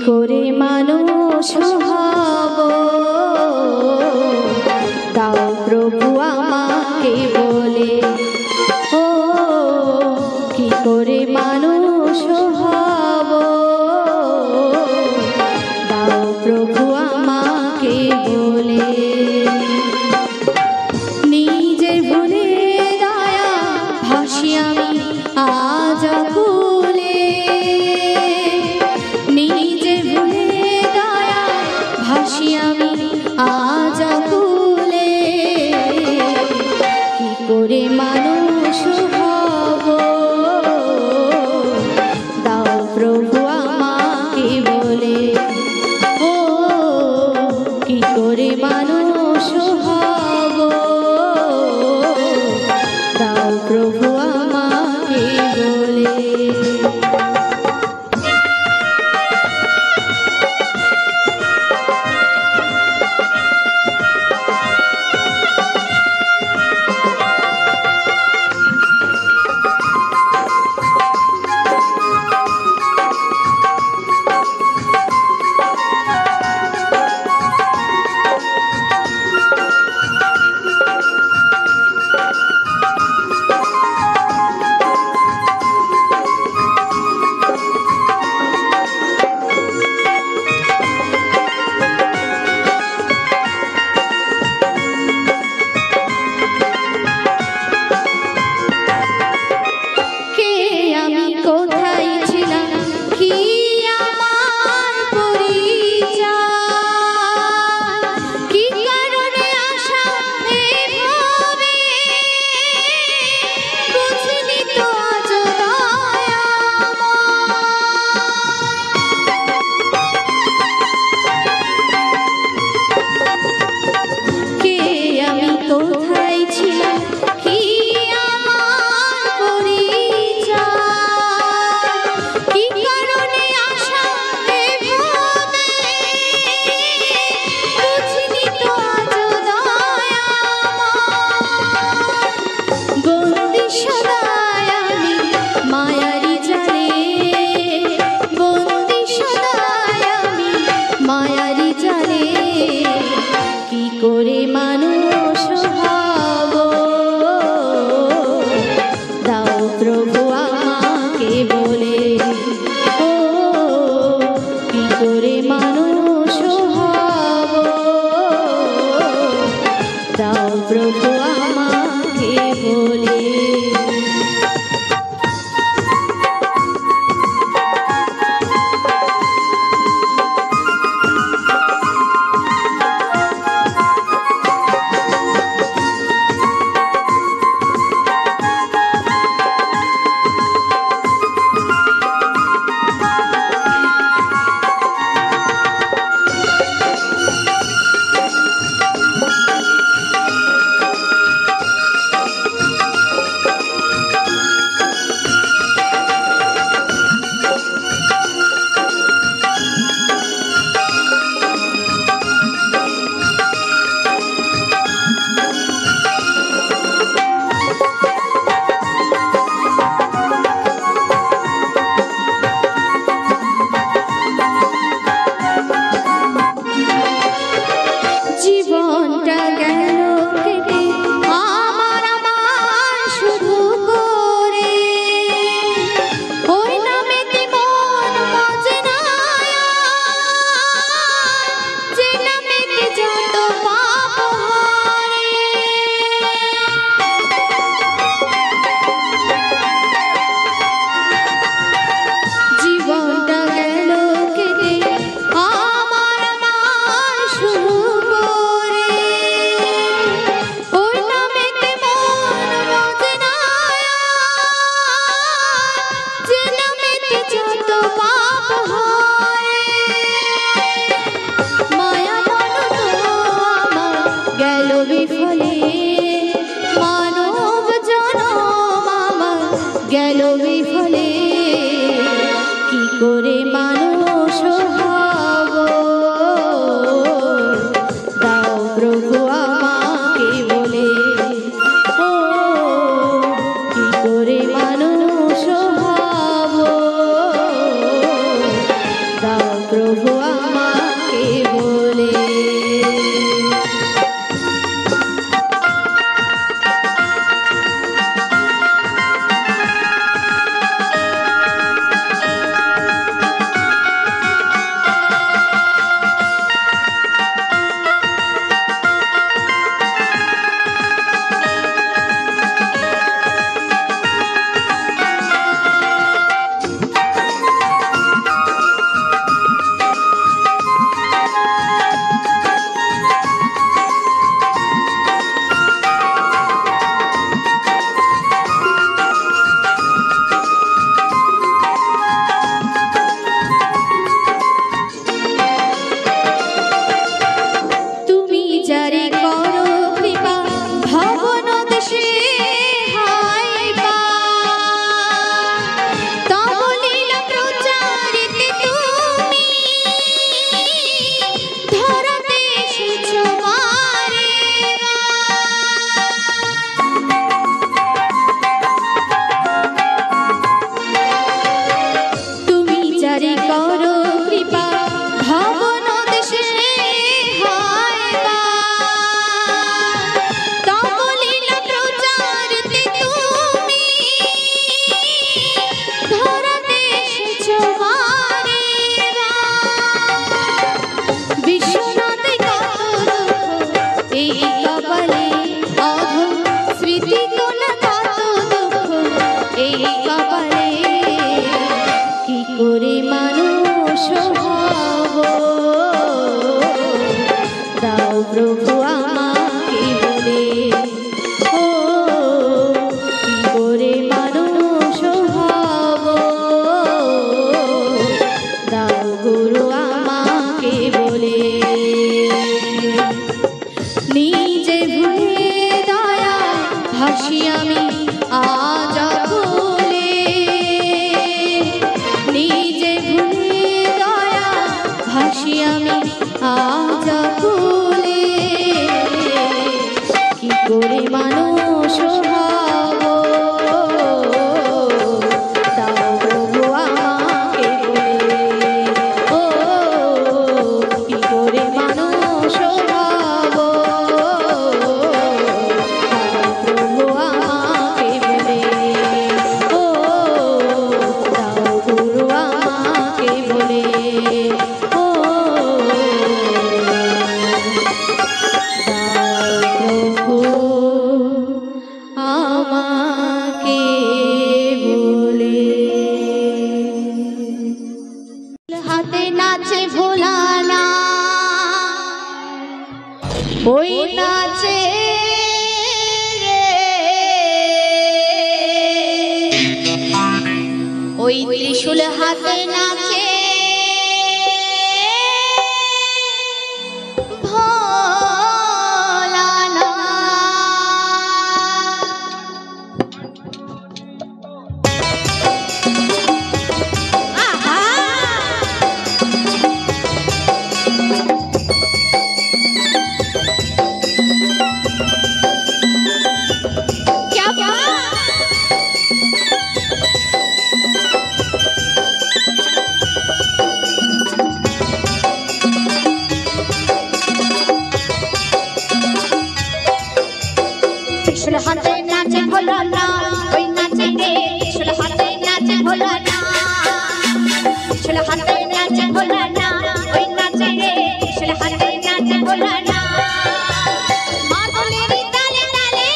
করে মানুষ হব, দাও প্রভু আমাকে বলে। ও কি করে মানুষ হব, দাও প্রভু আমাকে বলে। নিজের ভুলে দয়া ভাসি আমি আজ আকুলে, নিজের ভুলে দয়া ভাসি আমি আজ আকুলে। কি করে মানুষ হব, দাও প্রভু আমাকে বলে। ও কি করে মানুষ হব, দাও প্রভু আমাকে বলে। করে মানুষ হব, দাও প্রভু আমাকে বলে। ও কি করে মানুষ হব, দাও প্রভু আমাকে বলে। গেল বিফলে, কি করে মানুষ হব, দাও প্রভু আমাকে বলে। ও কি করে মানুষ হব, দাও প্রভু গুরু আমাকে বলে নিজে ভুলে দয়া ভাসি আমি আজ ভুলে নিজে ভুলে দয়া ভাসি আমি আজ ভুলে কি করে মানুষ হব দাও প্রভু আমাকে বলে ও কি করে মানুষ হব দাও প্রভু আমাকে বলে ও দাও গুরু আমাকে বলে ও প্রভু আমাকে বলে হাতে নাচে ভোলানা ওই নাচে ওই ত্রিশূল হাতে নাচে ভোলানা ত্রিশূল হাতে নাচে ভোলানা ওই নাচে রে ত্রিশূল হাতে নাচে ভোলানা ত্রিশূল হাতে নাচে ভোলানা ওই নাচে রে ত্রিশূল হাতে নাচে ভোলানা মাদলের তালে তালে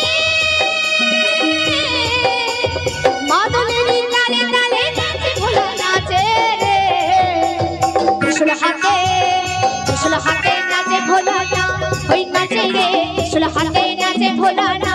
মাদলের তালে তালে নাচে ভোলা নাচে রে ত্রিশূল হাতে নাচে ভোলানা ওই নাচে রে ত্রিশূল হাতে নাচে ভোলানা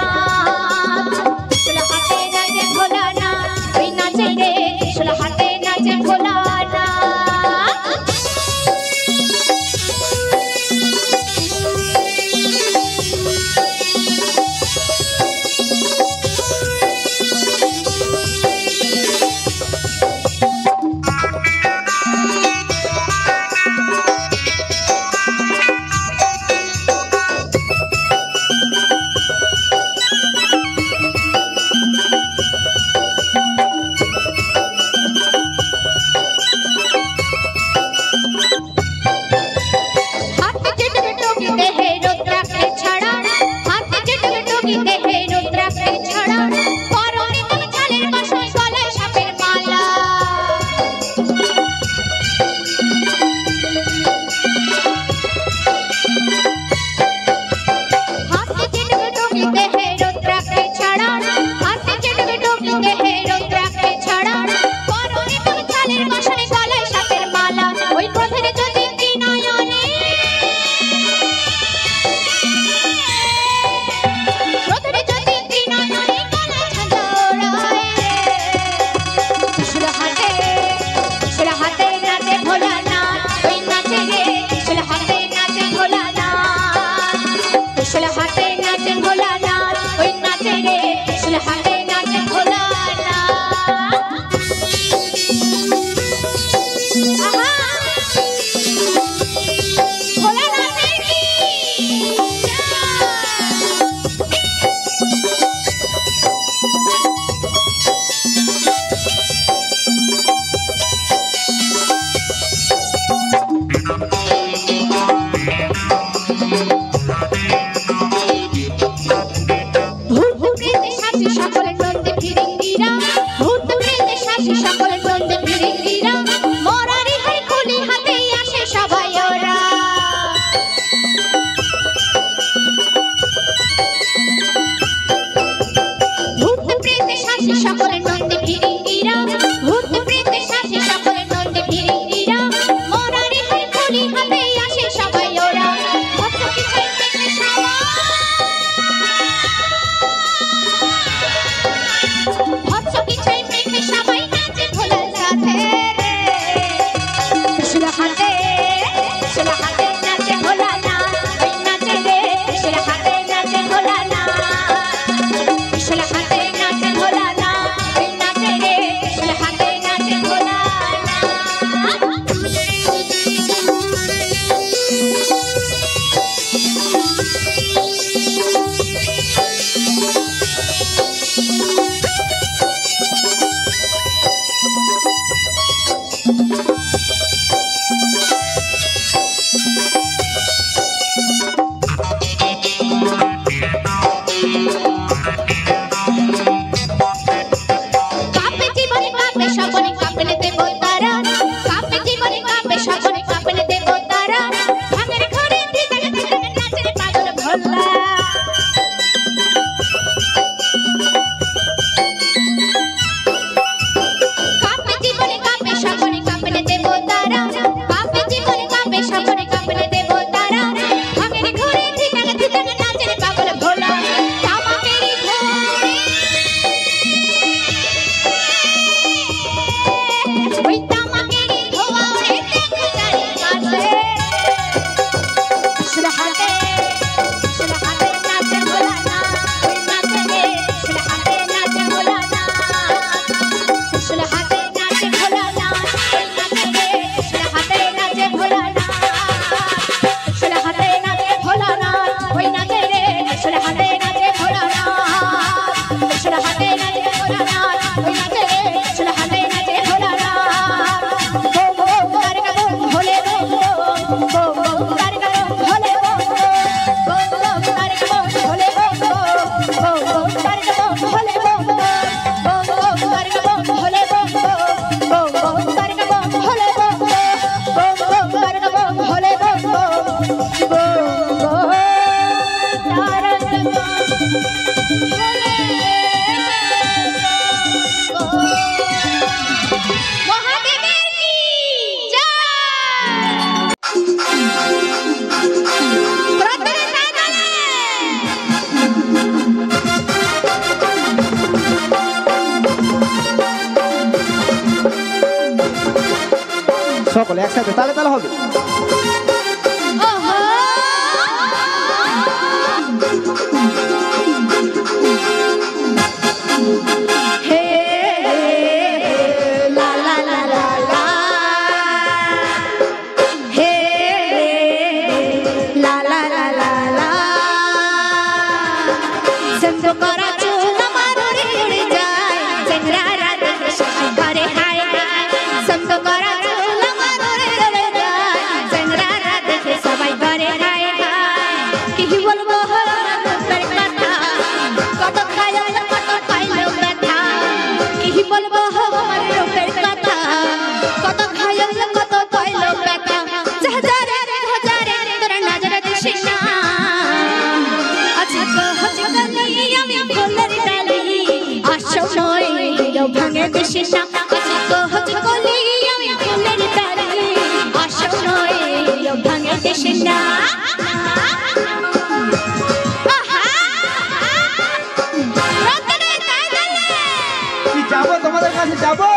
সকলে একসাথে তালে তালে হবে। যাবো তোমাদের কাছে যাবো।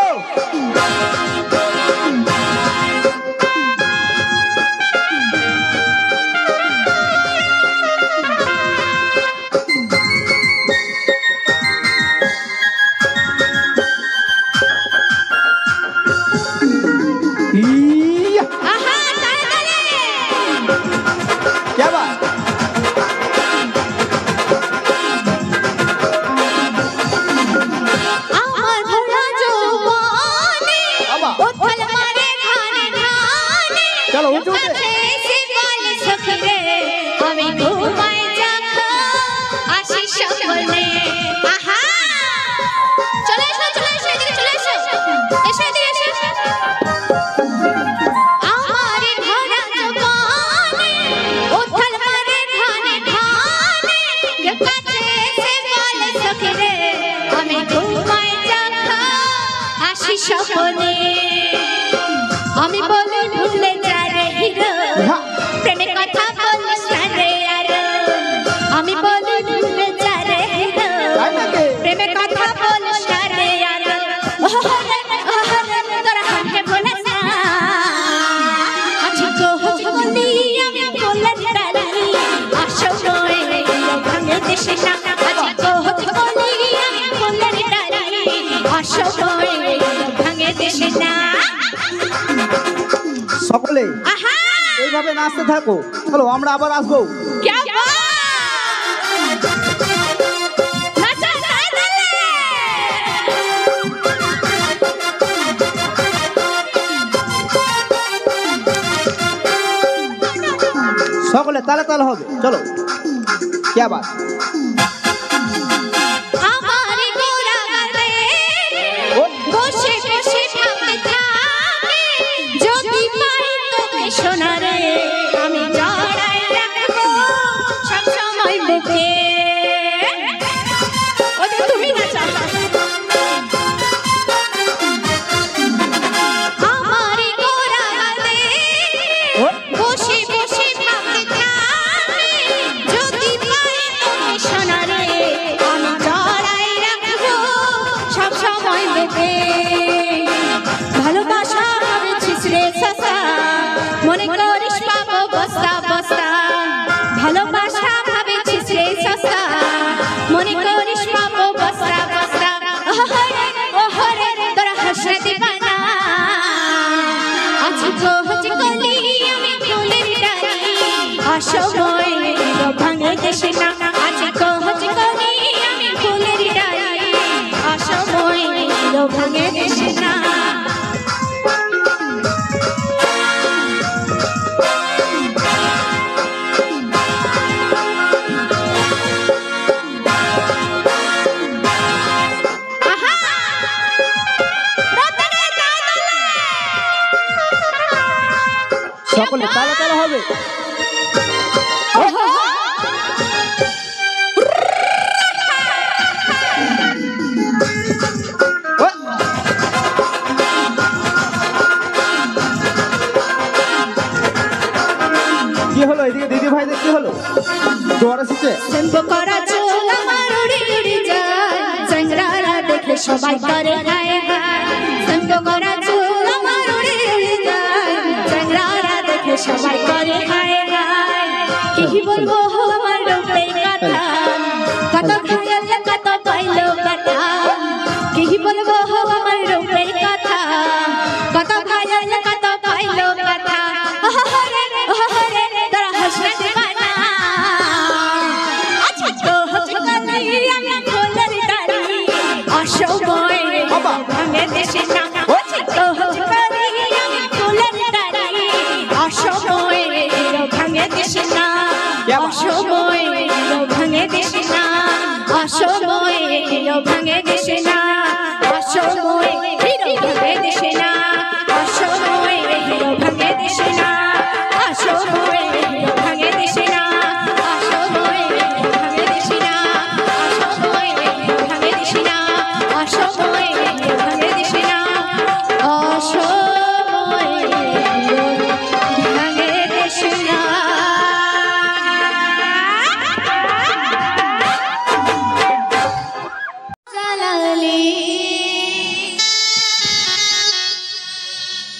আমি বলে ভুলে যারে হিরো প্রেমে কথা বলিস রে আর আমি বলে ভুলে যারে হিরো প্রেমে কথা বলিস রে আর তোরা হাতে ভুলে না দেশে না আজি কোহত কলি আমি ফুলের ডালি অসময় ভাঙে দেশে না সকলে এইভাবে নাচতে থাকো চলো আমরা আবার আসবো সকলে তালে তালে হবে চলো क्या बात আমারে গোরা গালে বসে বসে ভাবতে থাকি যদি পাই তোকে সোনা রে আমি জড়াই রাখবো সব সময় বুকে ওটা তুমি নাচো আমারে গোরা গালে বসে বসে ভাবতে থাকি যদি পাই তোকে সোনা রে আমি জড়াই রাখবো সব সময় বুকে ভালোবাসা হবে ছিছড়ে সস্তা মনে করিস পাবো বস্তা বস্তা ভালোবাসা ভাবে ছিছড়ে সস্তা মনে করিস পাবো বস্তা বস্তা ওহরে তোরা হাসরে দিবানা আজ কোহজ কলি আমি ফুলের ডালি অসময় ভাঙে দেশে না আজ কোহজ কলি আমি ফুলের ডালি অসময় ভাঙে দেশে না সকলে তালে তালে হবে কি হলো এদিকে দিদি ভাইদের কি হলো জোয়ার এসেছে সেম্প করা চুল আমার উড়ে উড়ে যায় সংগ্রারা দেখে সবাই করে হায় হায় সেম্প করা চুল আমার উড়ে উড়ে যায় সংগ্রারা দেখে সবাই করে হায় হায় কি বলবো আমার রূপের কথা কত খায়াল কত পাইলো কথা কি বলবো আমার রূপের কথা কত খায়াল কত পাইলো কথা ওহরে ওহরে তোরা হাসনা দিবানা আচ্ছা তো হচকালাই আমি ফুলের ডালি অসময় ভাঙে দেশে না আচ্ছা তো হচকালাই আমি ফুলের ডালি অসময় ভাঙে দেশে না অসময় ভাঙে দেশে না অসময় ভাঙে দেশে না অসময় ভাঙে দেশে না অসময় ভাঙে দেশে না অসময় ভাঙে দেশে না অসময় ভাঙে দেশে না অসময় ভাঙে দেশে না অসময় ভাঙে দেশে না অসময় ভাঙে দেশে না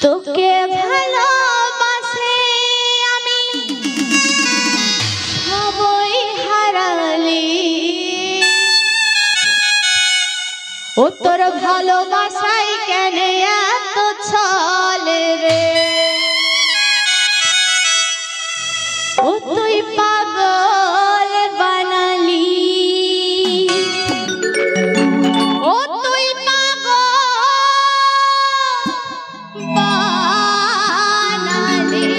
তোকে ভালোবাসে আমি সবই হারালি ও তোর ভালোবাসাই কেন এত ছলে রে ও তুই পাগল বানালি ও তুই পাগল বানালি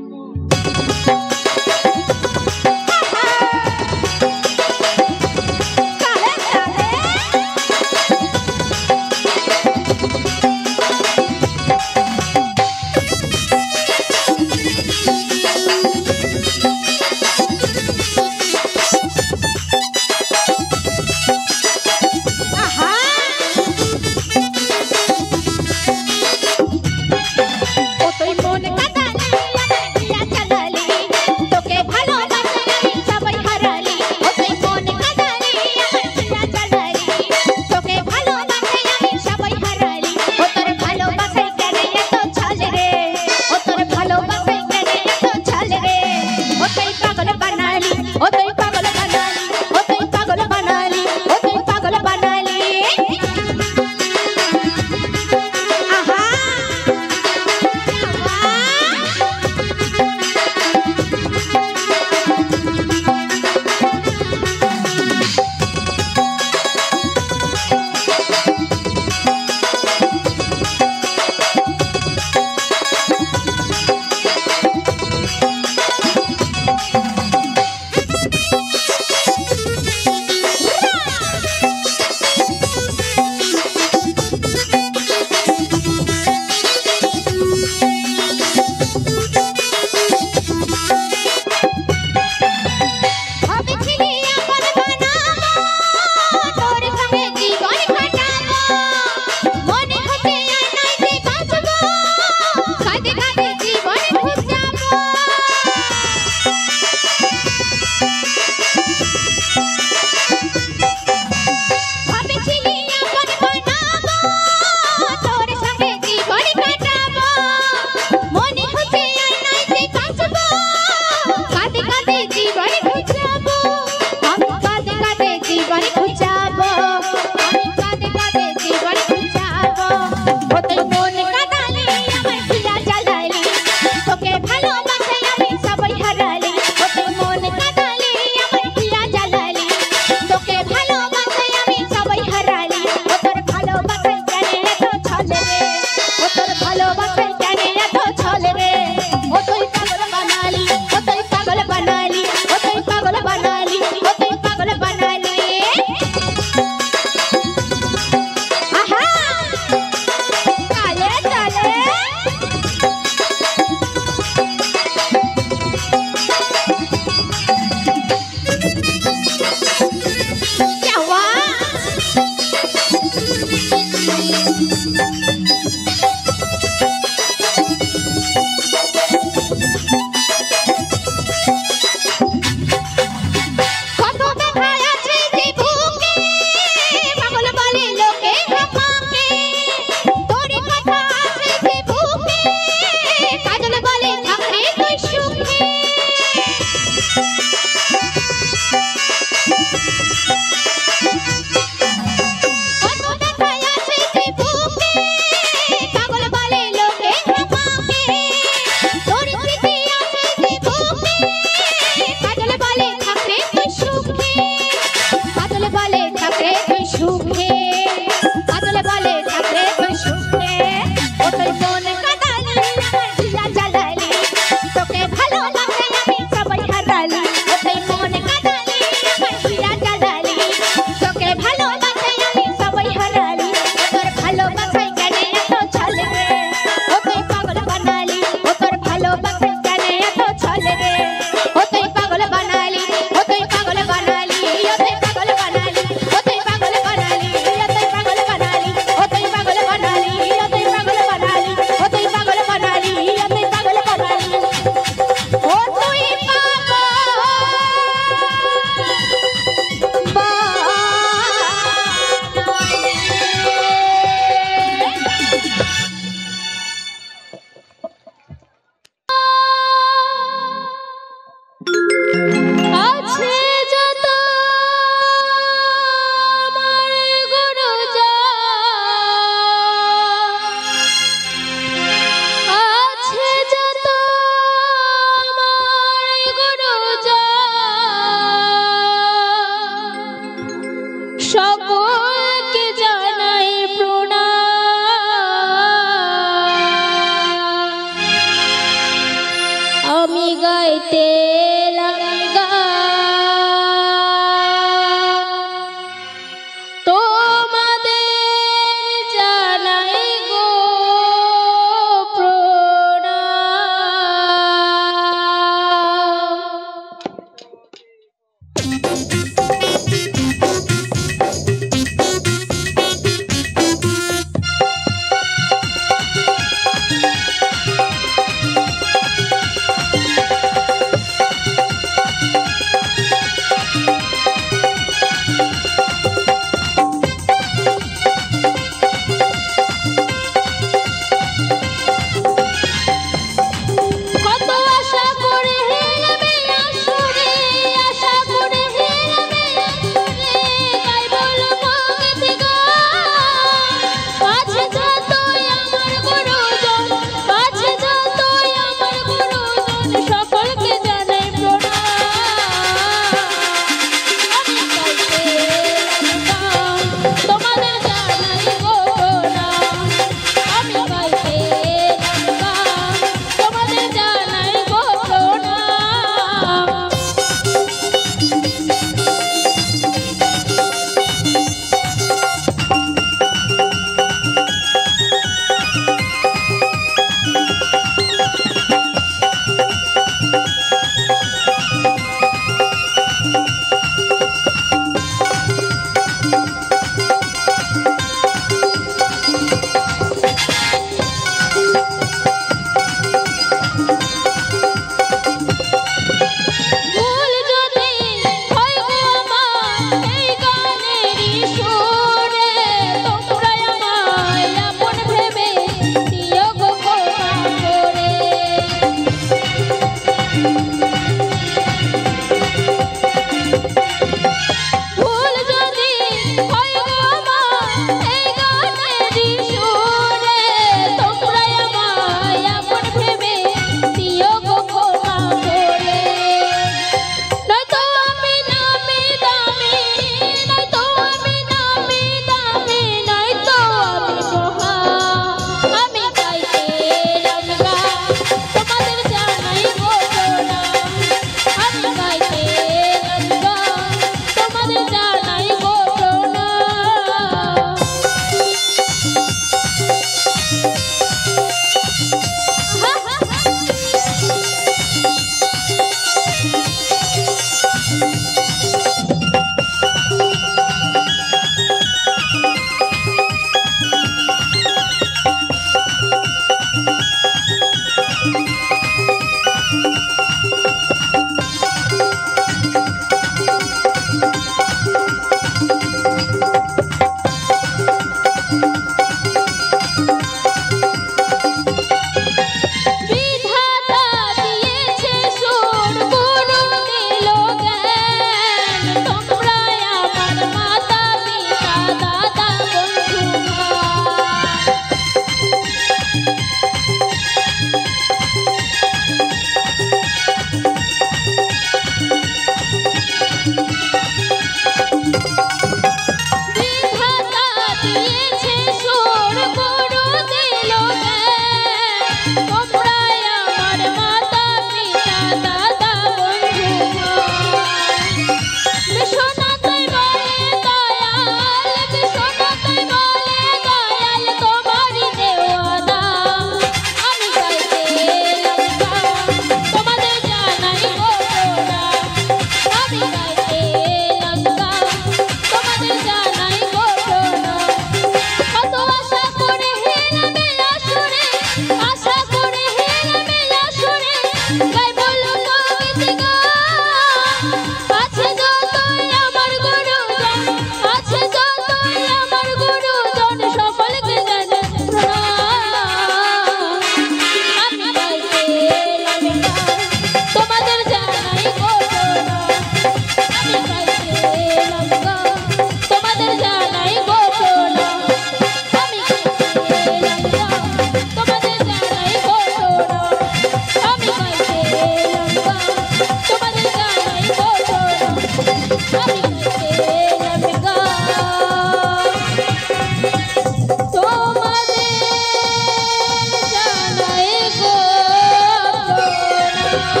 হিরো